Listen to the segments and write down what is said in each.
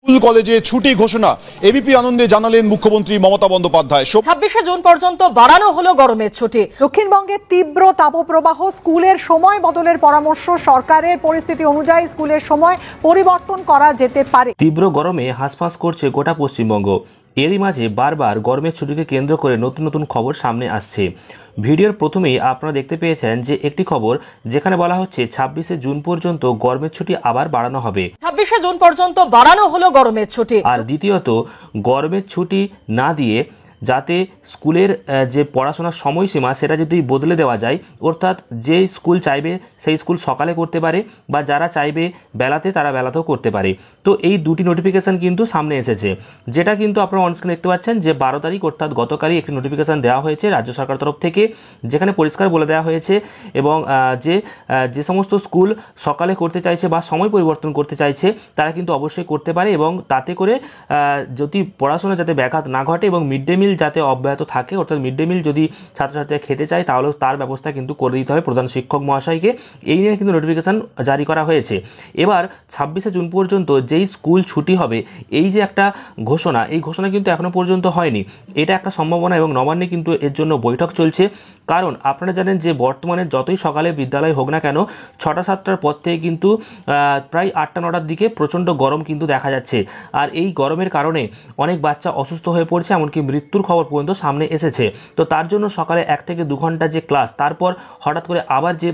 School কলেজে ছুটি ঘোষণা এবিপি আনন্দে জানালেন মুখ্যমন্ত্রী মমতা বন্দ্যোপাধ্যায়। 26শে জুন পর্যন্ত বাড়ানো হলো গরমের ছুটি। দক্ষিণবঙ্গের তীব্র তাপপ্রবাহ, স্কুলের সময় বদলের পরামর্শ সরকারের। পরিস্থিতি অনুযায়ী স্কুলের সময় পরিবর্তন করা যেতে পারে। তীব্র গরমে হাঁসফাঁস করছে গোটা পশ্চিমবঙ্গ। এরই মাঝে বারবার গরমের ছুটিকে কেন্দ্র করে নতুন নতুন খবর সামনে আসছে। ভিডিওর প্রথমেই আপনারা দেখতে পেয়েছেন যে একটি খবর যেখানে বলা হচ্ছে 26শে জুন পর্যন্ত গরমের ছুটি আবার বাড়ানো হবে। 26শে জুন পর্যন্ত বাড়ানো হলো গরমের ছুটি। আর দ্বিতীয়ত গরমের ছুটি না দিয়ে যাতে স্কুলের যে পড়াশোনার সময়সীমা সেটা যদি বদলে দেওয়া যায়, অর্থাৎ যে স্কুল চাইবে সেই স্কুল সকালে করতে পারে বা যারা চাইবে বেলাতে তারা বেলাতেও করতে পারে। তো এই দুটি নোটিফিকেশান কিন্তু সামনে এসেছে, যেটা কিন্তু আপনারা অনস্ক্রিনে দেখতে পাচ্ছেন যে 12 তারিখ অর্থাৎ গতকালই একটি নোটিফিকেশান দেওয়া হয়েছে রাজ্য সরকার তরফ থেকে, যেখানে পরিষ্কার বলে দেওয়া হয়েছে এবং যে সমস্ত স্কুল সকালে করতে চাইছে বা সময় পরিবর্তন করতে চাইছে তারা কিন্তু অবশ্যই করতে পারে, এবং তাতে করে যদি পড়াশোনা যাতে ব্যাঘাত না ঘটে এবং মিড ডে মিল যাতে অব্যাহত থাকে, অর্থাৎ মিড ডে মিল যদি ছাত্রছাত্রীরা খেতে চায় তাহলেও তার ব্যবস্থা কিন্তু করে দিতে হবে প্রধান শিক্ষক মহাশয়কে। এই নিয়ে কিন্তু নোটিফিকেশান জারি করা হয়েছে। এবার 26শে জুন পর্যন্ত যেই স্কুল ছুটি হবে এই যে একটা ঘোষণা, এই ঘোষণা কিন্তু এখনো পর্যন্ত হয়নি। এটা একটা সম্ভাবনা এবং নবান্নে কিন্তু এর জন্য বৈঠক চলছে। কারণ আপনারা জানেন যে বর্তমানে যতই সকালে বিদ্যালয় হোক না কেন 6টা-7টার পর থেকে কিন্তু প্রায় 8টা-9টার দিকে প্রচণ্ড গরম কিন্তু দেখা যাচ্ছে। আর এই গরমের কারণে অনেক বাচ্চা অসুস্থ হয়ে পড়ছে, এমনকি মৃত্যুর খবর পর্যন্ত সামনে এসেছে। তো তার জন্য সকালে 1 থেকে 2 ঘন্টা যে ক্লাস, তারপর হঠাৎ করে আবার যে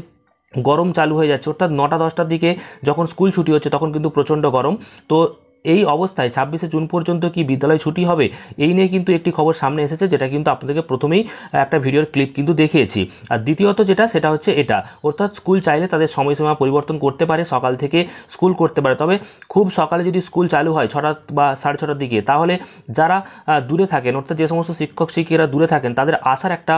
গরম চালু হয়ে যাচ্ছে, অর্থাৎ 9টা-10টার দিকে যখন স্কুল ছুটি হচ্ছে তখন কিন্তু প্রচণ্ড গরম। তো এই অবস্থায় 26শে জুন পর্যন্ত কি বিদ্যালয় ছুটি হবে, এই নিয়ে কিন্তু একটি খবর সামনে এসেছে, যেটা কিন্তু আপনাদেরকে প্রথমেই একটা ভিডিওর ক্লিপ কিন্তু দেখিয়েছি। আর দ্বিতীয়ত সেটা হচ্ছে এটা, অর্থাৎ স্কুল চাইলে তাদের সময়সীমা পরিবর্তন করতে পারে, সকাল থেকে স্কুল করতে পারে। তবে খুব সকালে যদি স্কুল চালু হয় 6টা বা 6:30টার দিকে, তাহলে যারা দূরে থাকেন, অর্থাৎ যে সমস্ত শিক্ষক শিক্ষিকারা দূরে থাকেন তাদের আসার একটা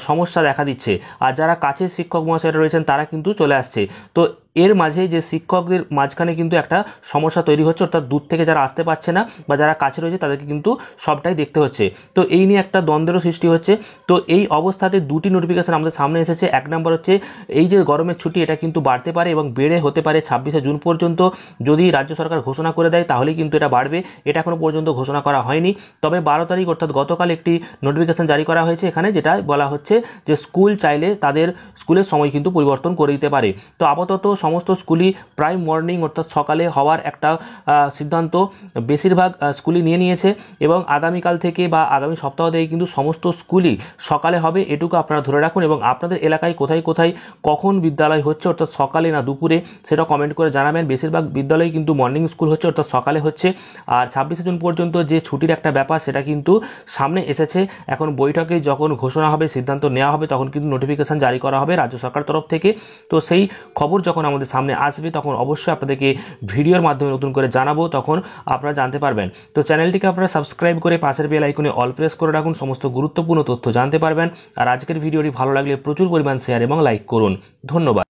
সমস্যা দেখা দিচ্ছে। আর যারা কাছের শিক্ষক মহাশয়রা রয়েছেন তারা কিন্তু চলে আসছে। তো এর মাঝে যে শিক্ষকদের মাঝখানে কিন্তু একটা সমস্যা তৈরি হচ্ছে, অর্থাৎ দূর থেকে যারা আসতে পারছে না বা যারা কাছে রয়েছে তাদেরকে কিন্তু সবটাই দেখতে হচ্ছে। তো এই নিয়ে একটা দ্বন্দ্বেরও সৃষ্টি হচ্ছে। তো এই অবস্থাতে দুটি নোটিফিকেশান আমাদের সামনে এসেছে। 1 নম্বর হচ্ছে এই যে গরমের ছুটি, এটা কিন্তু বাড়তে পারে এবং বেড়ে হতে পারে 26শে জুন পর্যন্ত। যদি রাজ্য সরকার ঘোষণা করে দেয় তাহলে কিন্তু এটা বাড়বে, এটা এখনো পর্যন্ত ঘোষণা করা হয়নি। তবে 12 তারিখ অর্থাৎ গতকাল একটি নোটিফিকেশান জারি করা হয়েছে, এখানে যেটা বলা হচ্ছে যে স্কুল চাইলে তাদের স্কুলের সময় কিন্তু পরিবর্তন করে দিতে পারে। তো আপাতত সমস্ত স্কুলই প্রাইম মর্নিং অর্থাৎ সকালে হওয়ার একটা সিদ্ধান্ত বেশিরভাগ স্কুলই নিয়ে নিয়েছে, এবং আগামীকাল থেকে বা আগামী সপ্তাহ থেকে কিন্তু সমস্ত স্কুলই সকালে হবে, এটুকু আপনারা ধরে রাখুন। এবং আপনাদের এলাকায় কোথায় কোথায় কখন বিদ্যালয় হচ্ছে, অর্থাৎ সকালে না দুপুরে, সেটা কমেন্ট করে জানাবেন। বেশিরভাগ বিদ্যালয় কিন্তু মর্নিং স্কুল হচ্ছে, অর্থাৎ সকালে হচ্ছে। আর 26শে জুন পর্যন্ত যে ছুটির একটা ব্যাপার সেটা কিন্তু সামনে এসেছে। এখন বৈঠকে যখন ঘোষণা হবে, সিদ্ধান্ত নেওয়া হবে, তখন কিন্তু নোটিফিকেশান জারি করা হবে রাজ্য সরকার তরফ থেকে। তো সেই খবর যখন আমাদের সামনে আসবে তখন অবশ্যই আপনাদেরকে ভিডিওর মাধ্যমে নতুন করে জানাবো, তখন আপনারা জানতে পারবেন। তো চ্যানেলটিকে আপনারা সাবস্ক্রাইব করে পাশের বেল আইকনে অল প্রেস করে রাখুন, সমস্ত গুরুত্বপূর্ণ তথ্য জানতে পারবেন। আর আজকের ভিডিওটি ভালো লাগলে প্রচুর পরিমাণ শেয়ার এবং লাইক করুন। ধন্যবাদ।